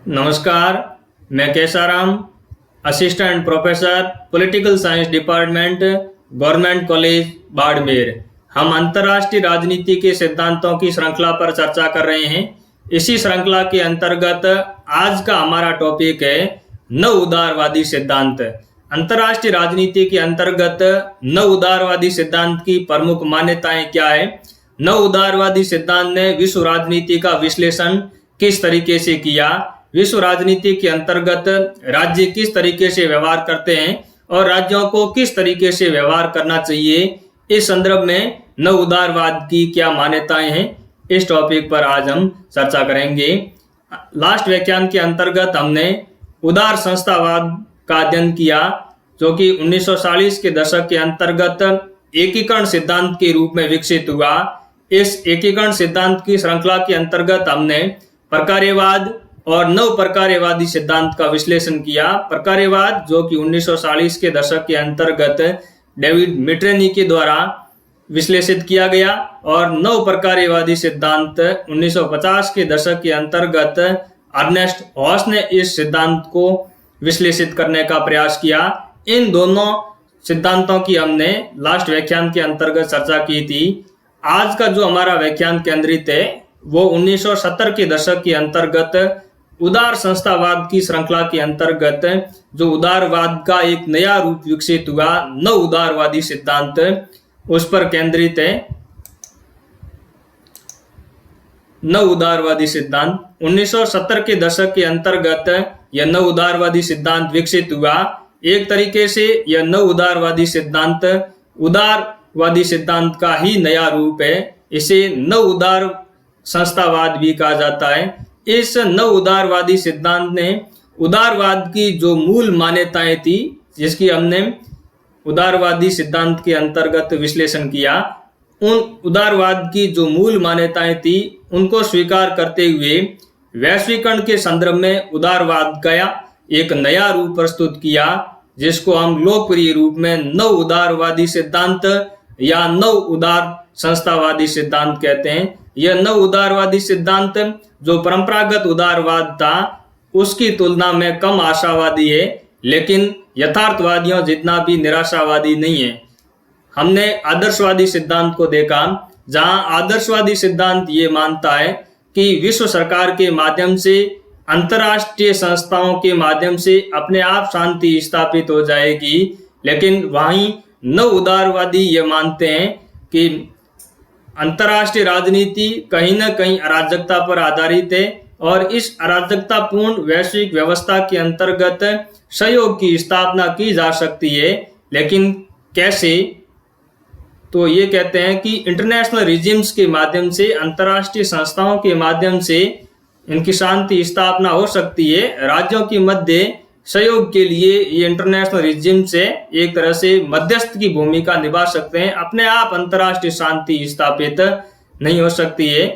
नमस्कार, मैं Kesaram, assistant professor political science department, government college Barmer. हम अंतर्राष्ट्रीय राजनीति के सिद्धांतों की श्रृंखला पर चर्चा कर रहे हैं। इसी श्रृंखला के अंतर्गत आज का हमारा टॉपिक है नव उदारवादी सिद्धांत। अंतर्राष्ट्रीय राजनीति के अंतर्गत नव उदारवादी सिद्धांत की प्रमुख मान्यताएं क्या है? नव उदारवादी सिद्धांत ने विश्व राजनीति का विश्लेषण किस तरीके से किया? विश्व राजनीति के अंतर्गत राज्य किस तरीके से व्यवहार करते हैं और राज्यों को किस तरीके से व्यवहार करना चाहिए, इस संदर्भ में नव उदारवाद की क्या मान्यताएं हैं, इस टॉपिक पर आज हम चर्चा करेंगे। लास्ट व्याख्यान के अंतर्गत हमने उदार संस्थावाद का अध्ययन किया, जो कि 1940 के दशक के अंतर्गत एकीकरण सिद्धांत के रूप में विकसित हुआ। इस एकीकरण सिद्धांत की श्रृंखला के अंतर्गत हमने प्रकार्यवाद और नव प्रकार्यवादी सिद्धांत का विश्लेषण किया। प्रकार्यवाद, जो कि 1940 के दशक के अंतर्गत डेविड मिट्रेनी के द्वारा विश्लेषित किया गया, और नव प्रकार्यवादी सिद्धांत 1950 के दशक के अंतर्गत अर्नेस्ट हॉस ने इस सिद्धांत को विश्लेषित करने का प्रयास किया। इन दोनों सिद्धांतों की हमने लास्ट व्याख्यान के अंतर्गत चर्चा की थी। आज का जो हमारा व्याख्यान केंद्रित है वो 1970 के दशक के अंतर्गत उदार संस्थावाद की श्रृंखला के अंतर्गत जो उदारवाद का एक नया रूप विकसित हुआ, नव उदारवादी सिद्धांत, उस पर केंद्रित है। नव उदारवादी सिद्धांत 1970 के दशक के अंतर्गत यह नव उदारवादी सिद्धांत विकसित हुआ। एक तरीके से यह नव उदारवादी सिद्धांत उदारवादी सिद्धांत का ही नया रूप है। इसे नव उदार संस्थावाद भी कहा जाता है। इस नव उदारवादी सिद्धांत ने उदारवाद की जो मूल मान्यताएं थी, जिसकी हमने उदारवादी सिद्धांत के अंतर्गत विश्लेषण किया, उन उदारवाद की जो मूल मान्यताएं थी उनको स्वीकार करते हुए वैश्वीकरण के संदर्भ में उदारवाद का एक नया रूप प्रस्तुत किया, जिसको हम लोकप्रिय रूप में नव उदारवादी सिद्धांत या नव उदार संस्थावादी सिद्धांत कहते हैं। यह नव उदारवादी सिद्धांत जो परंपरागत उदारवाद था उसकी तुलना में कम आशावादी है, लेकिन यथार्थवादियों जितना भी निराशावादी नहीं है। हमने आदर्शवादी सिद्धांत को देखा, जहां आदर्शवादी सिद्धांत ये मानता है कि विश्व सरकार के माध्यम से, अंतर्राष्ट्रीय संस्थाओं के माध्यम से अपने आप शांति स्थापित हो जाएगी। लेकिन वहीं नव उदारवादी ये मानते हैं कि अंतर्राष्ट्रीय राजनीति कहीं न कहीं अराजकता पर आधारित है, और इस अराजकतापूर्ण वैश्विक व्यवस्था के अंतर्गत सहयोग की स्थापना की जा सकती है। लेकिन कैसे? तो ये कहते हैं कि इंटरनेशनल रिजिम्स के माध्यम से, अंतर्राष्ट्रीय संस्थाओं के माध्यम से इनकी शांति स्थापना हो सकती है। राज्यों के मध्य सहयोग के लिए ये इंटरनेशनल रिजिम से एक तरह से मध्यस्थ की भूमिका निभा सकते हैं। अपने आप अंतर्राष्ट्रीय शांति स्थापित नहीं हो सकती है।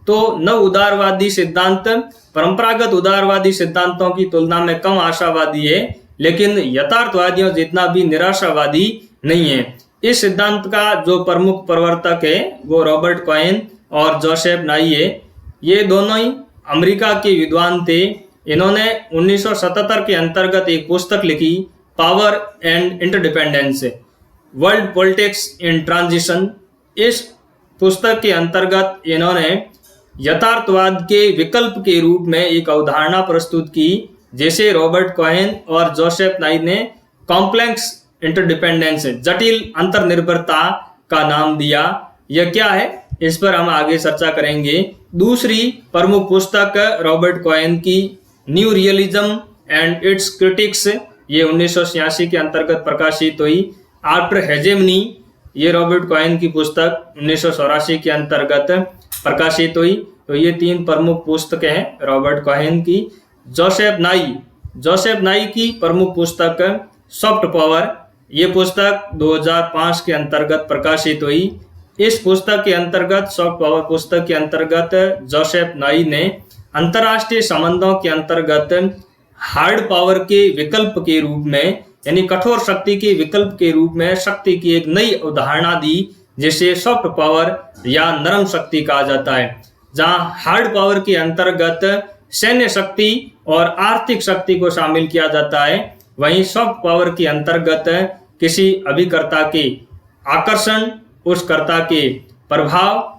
तो नव उदारवादी सिद्धांत परंपरागत उदारवादी सिद्धांतों की तुलना में कम आशावादी है, लेकिन यथार्थवादियों जितना भी निराशावादी नहीं है। इस सिद्धांत का जो प्रमुख प्रवर्तक है वो रॉबर्ट कॉहेन और जोसेफ नाई है। ये दोनों ही अमेरिका के विद्वान थे। इन्होंने 1977 के अंतर्गत एक पुस्तक लिखी, power and interdependence, world politics in transition. इस पुस्तक के अंतर्गत इन्होंने यथार्थवाद के विकल्प के रूप में एक अवधारणा प्रस्तुत की, जैसे रॉबर्ट कॉहेन और जोसेफ नाई ने कॉम्प्लेक्स इंटरडिपेंडेंस, जटिल अंतर्निर्भरता का नाम दिया। यह क्या है, इस पर हम आगे चर्चा करेंगे। दूसरी प्रमुख पुस्तक रॉबर्ट कॉहेन की new realism and it's critics, ये 1986 के अंतर्गत प्रकाशित हुई। आफ्टर हेजेमनी, ये रॉबर्ट कॉहेन की पुस्तक 1984 के अंतर्गत प्रकाशित हुई। तो ये तीन प्रमुख पुस्तकें हैं रॉबर्ट कॉहेन की। जोसेफ नाई की प्रमुख पुस्तक सॉफ्ट पावर, ये पुस्तक 2005 के अंतर्गत प्रकाशित हुई। इस पुस्तक के अंतर्गत, सॉफ्ट पावर पुस्तक के अंतर्गत, जोसेफ नाई ने अंतर्राष्ट्रीय संबंधों के अंतर्गत हार्ड पावर के विकल्प के रूप में, यानी कठोर शक्ति के विकल्प के रूप में शक्ति की एक नई अवधारणा दी, जिसे सॉफ्ट पावर या नरम शक्ति कहा जाता है। जहां हार्ड पावर के अंतर्गत सैन्य शक्ति और आर्थिक शक्ति को शामिल किया जाता है, वहीं सॉफ्ट पावर के अंतर्गत किसी अभिकर्ता के आकर्षण, उस कर्ता के प्रभाव,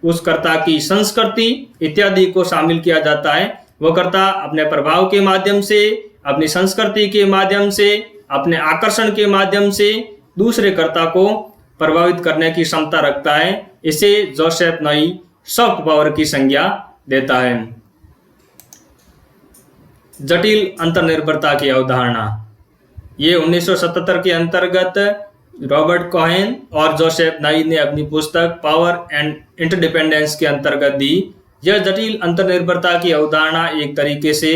उस कर्ता की संस्कृति इत्यादि को शामिल किया जाता है। वो कर्ता अपने प्रभाव के माध्यम से, अपनी संस्कृति के माध्यम से, अपने आकर्षण के माध्यम से दूसरे कर्ता को प्रभावित करने की क्षमता रखता है। इसे जोसेफ नाई सॉफ्ट पावर की संज्ञा देता है। जटिल अंतर्निर्भरता की अवधारणा, ये 1977 के अंतर्गत रॉबर्ट कोहेन और जोसेफ नाई ने अपनी पुस्तक पावर एंड इंटरडिपेंडेंस के अंतर्गत दी। यह जटिल अंतर्निर्भरता की अवधारणा एक तरीके से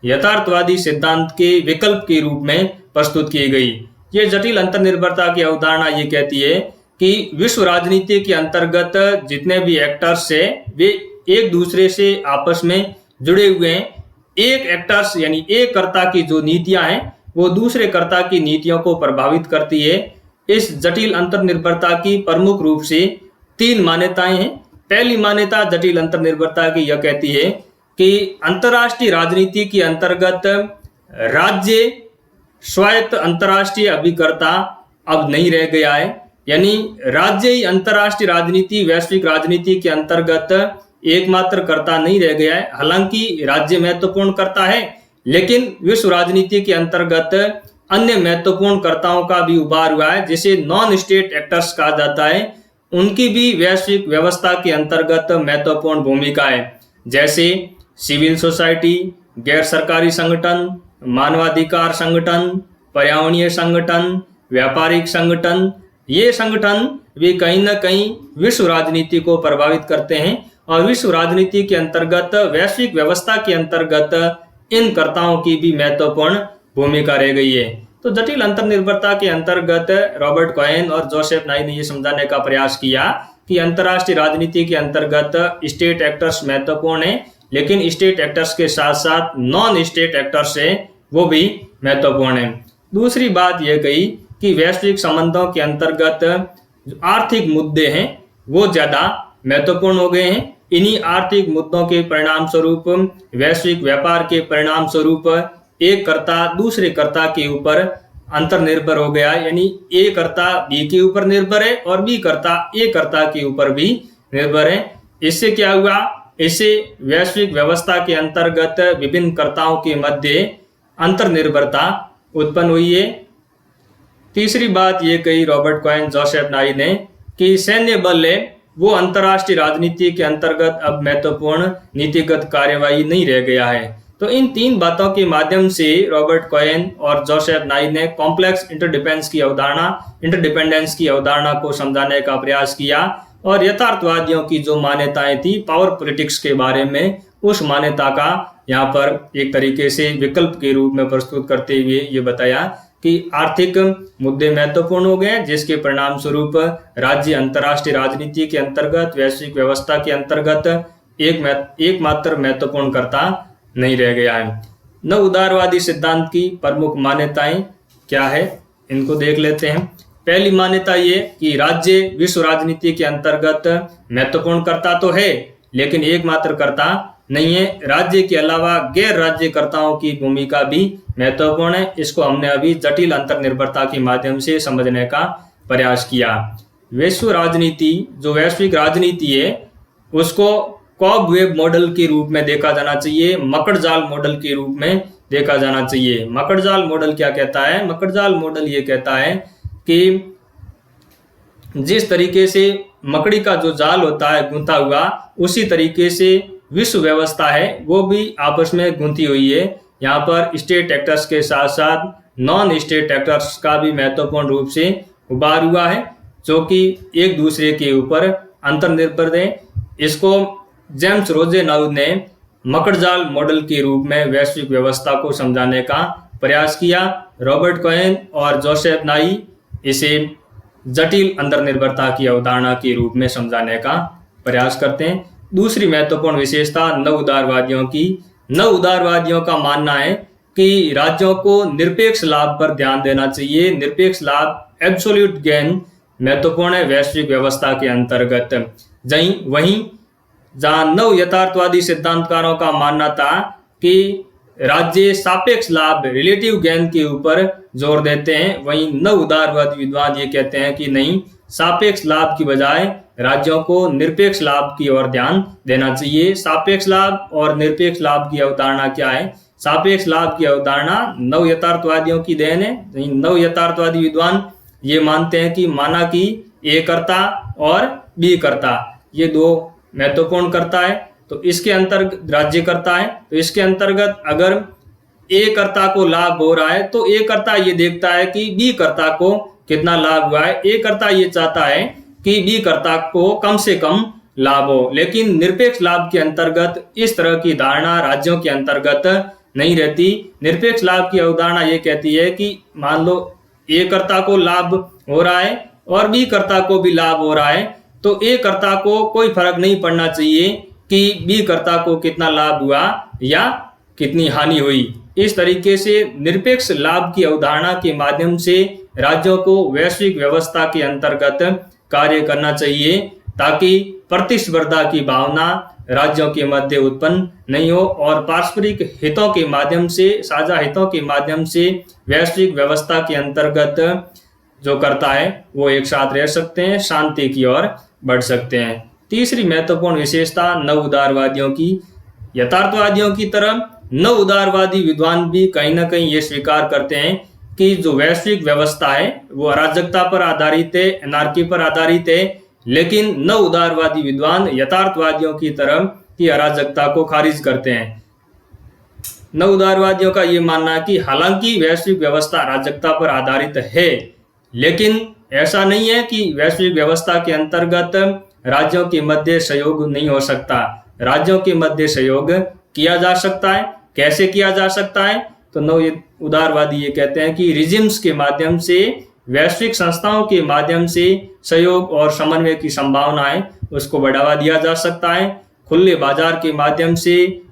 यथार्थवादी सिद्धांत के विकल्प के रूप में प्रस्तुत की गई। यह जटिल अंतर्निर्भरता की अवधारणा ये कहती है कि विश्व राजनीति के अंतर्गत जितने भी एक्टर्स है वे एक दूसरे से आपस में जुड़े हुए हैं। एक एक्टर्स यानी एक कर्ता की जो नीतियां हैं वो दूसरे कर्ता की नीतियों को प्रभावित करती है। इस जटिल अंतर्निर्भरता की प्रमुख रूप से 3 मान्यताएं हैं। पहली मान्यता जटिल अंतर्निर्भरता की यह कहती है कि अंतर्राष्ट्रीय राजनीति के अंतर्गत राज्य स्वायत्त अंतर्राष्ट्रीय अभिकर्ता अब नहीं रह गया है, यानी राज्य ही अंतर्राष्ट्रीय राजनीति, वैश्विक राजनीति के अंतर्गत एकमात्र कर्ता नहीं रह गया है। हालांकि राज्य महत्वपूर्ण कर्ता है, लेकिन विश्व राजनीति के अंतर्गत अन्य महत्वपूर्ण कर्ताओं का भी उभार हुआ है, जिसे नॉन स्टेट एक्टर्स कहा जाता है। उनकी भी वैश्विक व्यवस्था के अंतर्गत महत्वपूर्ण भूमिका है, जैसे सिविल सोसाइटी, गैर सरकारी संगठन, मानवाधिकार संगठन, पर्यावरणीय संगठन, व्यापारिक संगठन। ये संगठन भी कहीं न कहीं विश्व राजनीति को प्रभावित करते हैं और विश्व राजनीति के अंतर्गत, वैश्विक व्यवस्था के अंतर्गत इन कर्ताओं की भी महत्वपूर्ण भूमिका रह गई है। तो जटिल अंतर्निर्भरता के अंतर्गत रॉबर्ट कोहेन और जोसेफ नाई ने यह समझाने का प्रयास किया कि अंतर्राष्ट्रीय राजनीति के अंतर्गत स्टेट एक्टर्स महत्वपूर्ण है, लेकिन स्टेट एक्टर्स के साथ साथ नॉन स्टेट एक्टर्स है वो भी महत्वपूर्ण है। दूसरी बात यह कही कि वैश्विक संबंधों के अंतर्गत जो आर्थिक मुद्दे हैं वो ज्यादा महत्वपूर्ण हो गए हैं। इन्हीं आर्थिक मुद्दों के परिणाम स्वरूप, वैश्विक व्यापार के परिणाम स्वरूप एक कर्ता दूसरे कर्ता के ऊपर अंतर्निर्भर हो गया, यानी ए कर्ता बी के ऊपर निर्भर है और बी कर्ता ए कर्ता के ऊपर भी निर्भर है। इससे क्या हुआ? इससे वैश्विक व्यवस्था के अंतर्गत विभिन्न कर्ताओं के मध्य अंतर्निर्भरता उत्पन्न हुई है। तीसरी बात ये कही रॉबर्ट कोहेन, जोसेफ नाई ने कि सैन्य बल है वो अंतर्राष्ट्रीय राजनीति के अंतर्गत अब महत्वपूर्ण नीतिगत कार्यवाही नहीं रह गया है। तो इन 3 बातों के माध्यम से रॉबर्ट कोहेन और जोसेफ नाई ने कॉम्प्लेक्स इंटरडिपेंडेंस की अवधारणा को समझाने का प्रयास किया और यथार्थवादियों की जो मान्यताएं थी पावर पॉलिटिक्स के बारे में, उस मान्यता का यहाँ पर एक तरीके से विकल्प के रूप में प्रस्तुत करते हुए ये बताया कि आर्थिक मुद्दे महत्वपूर्ण हो गए, जिसके परिणाम स्वरूप राज्य अंतर्राष्ट्रीय राजनीति के अंतर्गत, वैश्विक व्यवस्था के अंतर्गत एकमात्र महत्वपूर्ण कर्ता नहीं रह गया है। नव उदारवादी सिद्धांत की प्रमुख मान्यताएं क्या है, इनको देख लेते हैं। पहली मान्यता ये कि राज्य विश्व राजनीति के अंतर्गत महत्वपूर्ण कर्ता तो है, लेकिन एकमात्र कर्ता नहीं है। राज्य के अलावा गैर राज्य कर्ताओं की भूमिका भी महत्वपूर्ण है। इसको हमने अभी जटिल अंतर्निर्भरता के माध्यम से समझने का प्रयास किया। विश्व राजनीति, जो वैश्विक राजनीति है, उसको कॉबवेब मॉडल के रूप में देखा जाना चाहिए, मकड़जाल मॉडल के रूप में देखा जाना चाहिए। मकड़जाल मॉडल क्या कहता है? मकड़जाल मॉडल ये कहता है कि जिस तरीके से मकड़ी का जो जाल होता है गूंथा हुआ, उसी तरीके से विश्व व्यवस्था है वो भी आपस में गूंथी हुई है। यहाँ पर स्टेट एक्टर्स के साथ साथ नॉन स्टेट एक्टर्स का भी महत्वपूर्ण रूप से उभार हुआ है, जो कि एक दूसरे के ऊपर अंतर्निर्भर है। इसको जेम्स रोजेनाउ ने मकड़जाल मॉडल के रूप में वैश्विक व्यवस्था को समझाने का प्रयास किया। रॉबर्ट कोहेन और जोसेफ नाई इसे जटिल अंतर्निर्भरता की अवधारणा के रूप में समझाने का प्रयास करते हैं। दूसरी महत्वपूर्ण विशेषता नव उदारवादियों का मानना है कि राज्यों को निरपेक्ष लाभ पर ध्यान देना चाहिए। निरपेक्ष लाभ, एब्सोल्यूट गेन महत्वपूर्ण है वैश्विक व्यवस्था के अंतर्गत। वहीं जहां नव यथार्थवादी सिद्धांतकारों का मानना था कि राज्य सापेक्ष लाभ रिलेटिव गेन के ऊपर जोर देते हैं, वहीं नव उदारवादी विद्वान ये कहते हैं कि नहीं, सापेक्ष लाभ की बजाय राज्यों को निरपेक्ष लाभ की ओर ध्यान देना चाहिए। सापेक्ष लाभ और निरपेक्ष लाभ की अवधारणा क्या है? सापेक्ष लाभ की अवधारणा नव यथार्थवादियों की देन है। नव यथार्थवादी विद्वान ये मानते हैं कि माना कि ए कर्ता और बी कर्ता ये दो महत्वपूर्ण कर्ता है, तो इसके अंतर्गत राज्य कर्ता है, तो इसके अंतर्गत अगर ए कर्ता को लाभ हो रहा है तो ए कर्ता ये देखता है कि बी कर्ता को कितना लाभ हुआ है। ए कर्ता ये चाहता है कि बी कर्ता को कम से कम लाभ हो, लेकिन निरपेक्ष लाभ के अंतर्गत इस तरह की धारणा राज्यों के अंतर्गत नहीं रहती। निरपेक्ष लाभ की अवधारणा ये कहती है कि मान लो ए कर्ता को लाभ हो रहा है और बी कर्ता को भी लाभ हो रहा है, तो ए कर्ता को कोई फर्क नहीं पड़ना चाहिए कि बी कर्ता को कितना लाभ हुआ या कितनी हानि हुई। इस तरीके से निरपेक्ष लाभ की अवधारणा के माध्यम से राज्यों को वैश्विक व्यवस्था के अंतर्गत कार्य करना चाहिए ताकि प्रतिस्पर्धा की भावना राज्यों के मध्य उत्पन्न नहीं हो और पारस्परिक हितों के माध्यम से, साझा हितों के माध्यम से वैश्विक व्यवस्था के अंतर्गत जो करता है वो एक साथ रह सकते हैं, शांति की ओर बढ़ सकते हैं। तीसरी महत्वपूर्ण विशेषता नव उदारवादियों की, यथार्थवादियों की तरह नव उदारवादी विद्वान भी कहीं ना कहीं ये स्वीकार करते हैं कि जो वैश्विक व्यवस्था है वो अराजकता पर आधारित है, एनार्की पर आधारित है, लेकिन नव उदारवादी विद्वान यथार्थवादियों की तरह की अराजकता को खारिज करते हैं। नव उदारवादियों का ये मानना है कि हालांकि वैश्विक व्यवस्था अराजकता पर आधारित है, लेकिन ऐसा नहीं है कि वैश्विक व्यवस्था के अंतर्गत राज्यों के मध्य सहयोग नहीं हो सकता। राज्यों के मध्य सहयोग किया जा सकता है। कैसे किया जा सकता है? तो नव उदारवादी ये कहते हैं कि रिजिम्स के माध्यम से, वैश्विक संस्थाओं के माध्यम से सहयोग और समन्वय की संभावना है उसको बढ़ावा दिया जा सकता है। खुले बाजार के माध्यम से,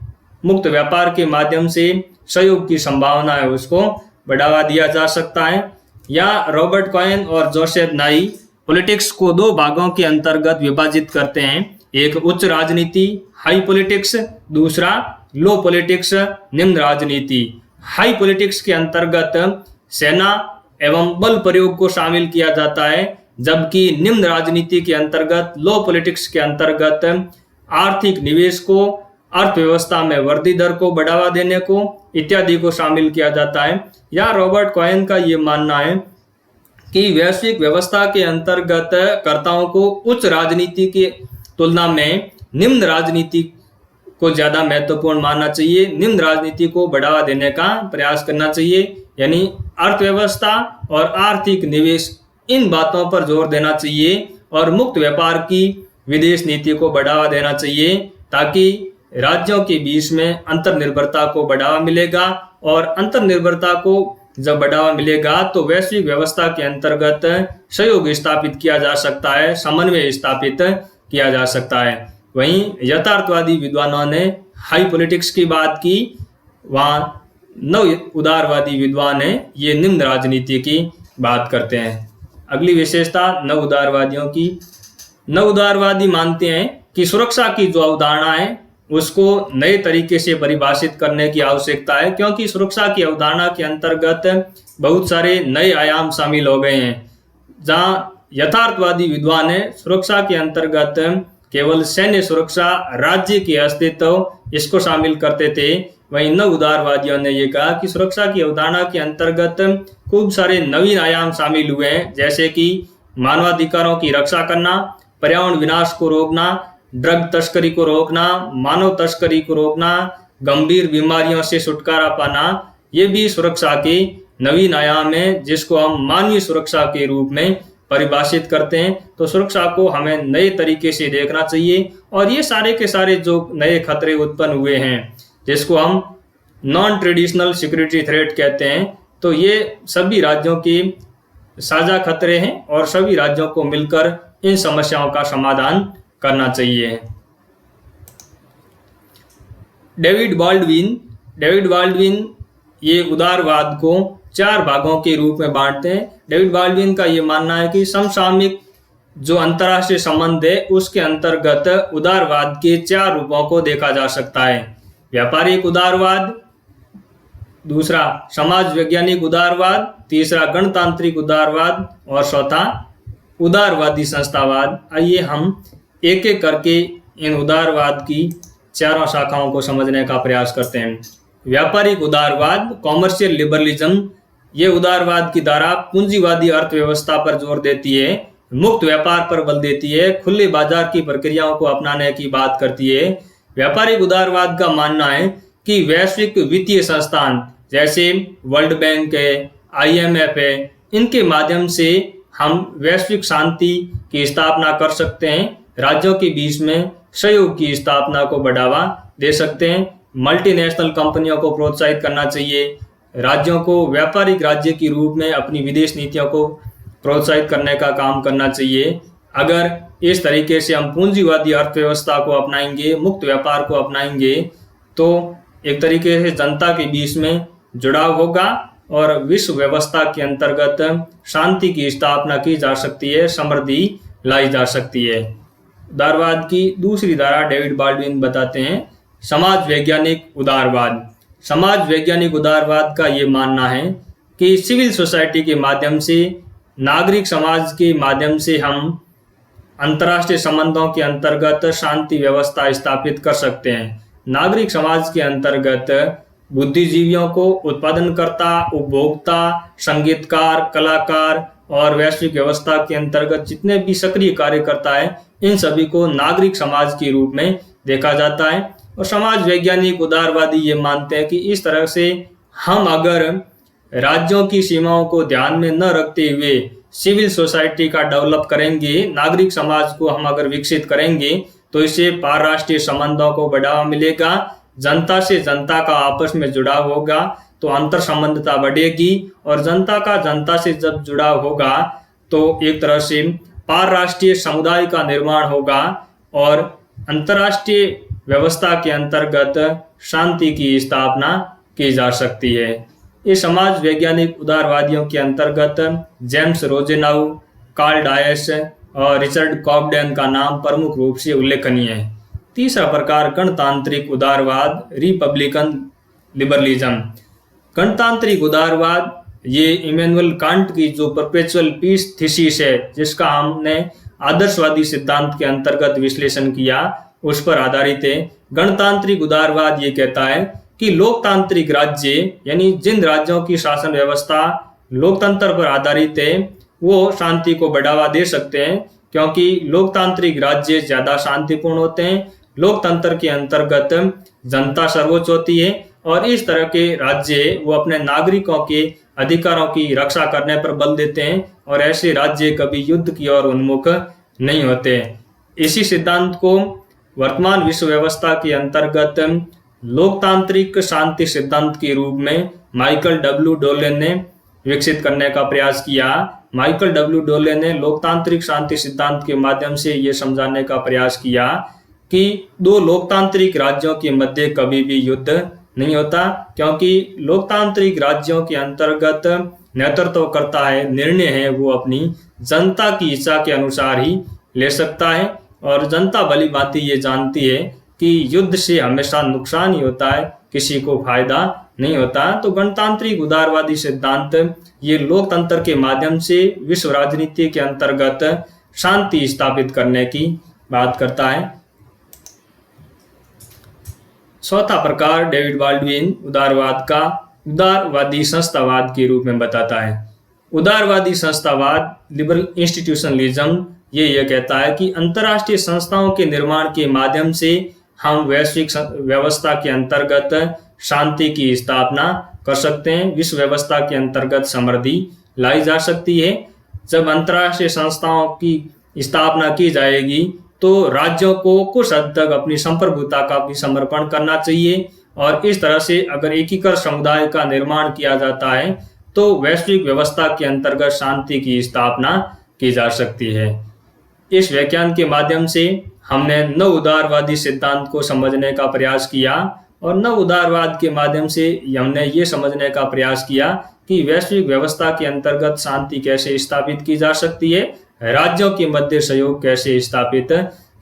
मुक्त व्यापार के माध्यम से सहयोग की संभावना है उसको बढ़ावा दिया जा सकता है। या रॉबर्ट कॉयन और जोसेफ नाई पॉलिटिक्स को दो भागों के अंतर्गत विभाजित करते हैं, एक उच्च राजनीति हाई पॉलिटिक्स, दूसरा लो पॉलिटिक्स निम्न राजनीति। हाई पॉलिटिक्स के अंतर्गत सेना एवं बल प्रयोग को शामिल किया जाता है, जबकि निम्न राजनीति के अंतर्गत, लो पॉलिटिक्स के अंतर्गत आर्थिक निवेश को, अर्थव्यवस्था में वृद्धि दर को बढ़ावा देने को इत्यादि को शामिल किया जाता है। या रॉबर्ट कॉयन का ये मानना है कि वैश्विक व्यवस्था के अंतर्गत कर्ताओं को उच्च राजनीति की तुलना में निम्न राजनीति को ज्यादा महत्वपूर्ण मानना चाहिए, निम्न राजनीति को बढ़ावा देने का प्रयास करना चाहिए, यानी अर्थव्यवस्था और आर्थिक निवेश इन बातों पर जोर देना चाहिए और मुक्त व्यापार की विदेश नीति को बढ़ावा देना चाहिए ताकि राज्यों के बीच में अंतर्निर्भरता को बढ़ावा मिलेगा और अंतर्निर्भरता को जब बढ़ावा मिलेगा तो वैश्विक व्यवस्था के अंतर्गत सहयोग स्थापित किया जा सकता है, समन्वय स्थापित किया जा सकता है। वहीं यथार्थवादी विद्वानों ने हाई पॉलिटिक्स की बात की, वहाँ नव उदारवादी विद्वान है ये निम्न राजनीति की बात करते हैं। अगली विशेषता नव उदारवादियों की, नव उदारवादी मानते हैं कि सुरक्षा की जो अवधारणा है उसको नए तरीके से परिभाषित करने की आवश्यकता है, क्योंकि सुरक्षा की अवधारणा के अंतर्गत बहुत सारे नए आयाम शामिल हो गए हैं। जहां यथार्थवादी विद्वान है सुरक्षा के अंतर्गत केवल सैन्य सुरक्षा, राज्य के अस्तित्व इसको शामिल करते थे, वहीं नव उदारवादियों ने ये कहा कि सुरक्षा की अवधारणा के अंतर्गत खूब सारे नवीन आयाम शामिल हुए हैं, जैसे कि मानवाधिकारों की रक्षा करना, पर्यावरण विनाश को रोकना, ड्रग तस्करी को रोकना, मानव तस्करी को रोकना, गंभीर बीमारियों से छुटकारा पाना, ये भी सुरक्षा के नवीन आयाम है जिसको हम मानवीय सुरक्षा के रूप में परिभाषित करते हैं। तो सुरक्षा को हमें नए तरीके से देखना चाहिए और ये सारे के सारे जो नए खतरे उत्पन्न हुए हैं जिसको हम नॉन ट्रेडिशनल सिक्योरिटी थ्रेट कहते हैं, तो ये सभी राज्यों के साझा खतरे हैं और सभी राज्यों को मिलकर इन समस्याओं का समाधान करना चाहिए। डेविड बाल्डविन ये उदारवाद को 4 भागों के रूप में बांटते हैं। डेविड बाल्डविन का ये मानना है कि समसामयिक जो अंतर्राष्ट्रीय संबंध है उसके अंतर्गत उदारवाद के 4 रूपों को देखा जा सकता है। व्यापारिक उदारवाद, दूसरा समाज वैज्ञानिक उदारवाद, तीसरा गणतांत्रिक उदारवाद और चौथा उदारवादी संस्थावाद। आइए हम एक एक करके इन उदारवाद की चारों शाखाओं को समझने का प्रयास करते हैं। व्यापारिक उदारवाद, कॉमर्शियल लिबरलिज्म, ये उदारवाद की धारा पूंजीवादी अर्थव्यवस्था पर जोर देती है, मुक्त व्यापार पर बल देती है, खुले बाजार की प्रक्रियाओं को अपनाने की बात करती है। व्यापारिक उदारवाद का मानना है कि वैश्विक वित्तीय संस्थान जैसे वर्ल्ड बैंक है, IMF है, इनके माध्यम से हम वैश्विक शांति की स्थापना कर सकते हैं, राज्यों के बीच में सहयोग की स्थापना को बढ़ावा दे सकते हैं, मल्टीनेशनल कंपनियों को प्रोत्साहित करना चाहिए, राज्यों को व्यापारिक राज्य के रूप में अपनी विदेश नीतियों को प्रोत्साहित करने का काम करना चाहिए। अगर इस तरीके से हम पूंजीवादी अर्थव्यवस्था को अपनाएंगे, मुक्त व्यापार को अपनाएंगे, तो एक तरीके से जनता के बीच में जुड़ाव होगा और विश्व व्यवस्था के अंतर्गत शांति की स्थापना की जा सकती है, समृद्धि लाई जा सकती है। उदारवाद की दूसरी धारा डेविड बाल्डविन बताते हैं समाज वैज्ञानिक उदारवाद। समाज वैज्ञानिक उदारवाद का ये मानना है कि सिविल सोसाइटी के माध्यम से, नागरिक समाज के माध्यम से हम अंतर्राष्ट्रीय संबंधों के अंतर्गत शांति व्यवस्था स्थापित कर सकते हैं। नागरिक समाज के अंतर्गत बुद्धिजीवियों को उत्पादनकर्ता, उपभोक्ता, संगीतकार, कलाकार और वैश्विक व्यवस्था के अंतर्गत जितने भी सक्रिय कार्यकर्ता हैं, इन सभी को नागरिक समाज के रूप में देखा जाता है। और समाज वैज्ञानिक उदारवादी ये मानते हैं कि इस तरह से हम अगर राज्यों की सीमाओं को ध्यान में न रखते हुए सिविल सोसाइटी का डेवलप करेंगे, नागरिक समाज को हम अगर विकसित करेंगे, तो इससे पारराष्ट्रीय संबंधों को बढ़ावा मिलेगा, जनता से जनता का आपस में जुड़ाव होगा, तो अंतर संबंधता बढ़ेगी और जनता का जनता से जब जुड़ाव होगा तो एक तरह से पारराष्ट्रीय समुदाय का निर्माण होगा और अंतर्राष्ट्रीय व्यवस्था के अंतर्गत शांति की स्थापना की जा सकती है। इस समाज वैज्ञानिक उदारवादियों के अंतर्गत जेम्स रोजेनाउ, कार्ल डायस और रिचर्ड कॉबडेन का नाम प्रमुख रूप से उल्लेखनीय है। तीसरा प्रकार गणतांत्रिक उदारवाद, रिपब्लिकन लिबरलिज्म। गणतांत्रिक उदारवाद ये इमैनुअल कांट की जो परपेचुअल पीस थीसिस है, जिसका हमने आदर्शवादी सिद्धांत के अंतर्गत विश्लेषण किया, उस पर आधारित है। गणतांत्रिक उदारवाद ये कहता है कि लोकतांत्रिक राज्य यानी जिन राज्यों की शासन व्यवस्था लोकतंत्र पर आधारित है वो शांति को बढ़ावा दे सकते हैं, क्योंकि लोकतांत्रिक राज्य ज्यादा शांतिपूर्ण होते हैं। लोकतंत्र के अंतर्गत जनता सर्वोच्च होती है और इस तरह के राज्य वो अपने नागरिकों के अधिकारों की रक्षा करने पर बल देते हैं और ऐसे राज्य कभी युद्ध की ओर उन्मुख नहीं होते। इसी सिद्धांत को वर्तमान विश्व व्यवस्था के अंतर्गत लोकतांत्रिक शांति सिद्धांत के रूप में माइकल डब्ल्यू डोलेन ने विकसित करने का प्रयास किया। माइकल डब्ल्यू डोलेन ने लोकतांत्रिक शांति सिद्धांत के माध्यम से ये समझाने का प्रयास किया कि दो लोकतांत्रिक राज्यों के मध्य कभी भी युद्ध नहीं होता, क्योंकि लोकतांत्रिक राज्यों के अंतर्गत नेतृत्व करता है, निर्णय है वो अपनी जनता की इच्छा के अनुसार ही ले सकता है और जनता भली भांति ये जानती है कि युद्ध से हमेशा नुकसान ही होता है, किसी को फायदा नहीं होता। तो गणतांत्रिक उदारवादी सिद्धांत ये लोकतंत्र के माध्यम से विश्व राजनीति के अंतर्गत शांति स्थापित करने की बात करता है। चौथा प्रकार डेविड बाल्डविन उदारवाद का उदारवादी संस्थावाद के रूप में बताता है। उदारवादी संस्थावाद, लिबरल इंस्टीट्यूशनलिज्म, ये कहता है कि अंतर्राष्ट्रीय संस्थाओं के निर्माण के माध्यम से हम वैश्विक व्यवस्था के अंतर्गत शांति की स्थापना कर सकते हैं, विश्व व्यवस्था के अंतर्गत समृद्धि लाई जा सकती है। जब अंतर्राष्ट्रीय संस्थाओं की स्थापना की जाएगी तो राज्यों को कुछ हद तक अपनी संप्रभुता का भी समर्पण करना चाहिए और इस तरह से अगर एकीकृत समुदाय का निर्माण किया जाता है तो वैश्विक व्यवस्था के अंतर्गत शांति की स्थापना की जा सकती है। इस व्याख्यान के माध्यम से हमने नव उदारवादी सिद्धांत को समझने का प्रयास किया और नव उदारवाद के माध्यम से हमने ये समझने का प्रयास किया कि वैश्विक व्यवस्था के अंतर्गत शांति कैसे स्थापित की जा सकती है, राज्यों के मध्य सहयोग कैसे स्थापित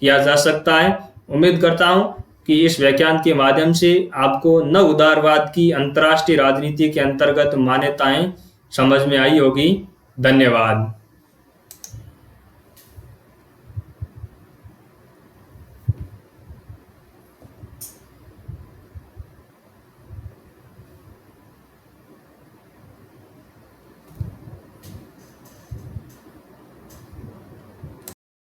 किया जा सकता है। उम्मीद करता हूं कि इस व्याख्यान के माध्यम से आपको नव उदारवाद की अंतर्राष्ट्रीय राजनीति के अंतर्गत मान्यताएं समझ में आई होगी। धन्यवाद।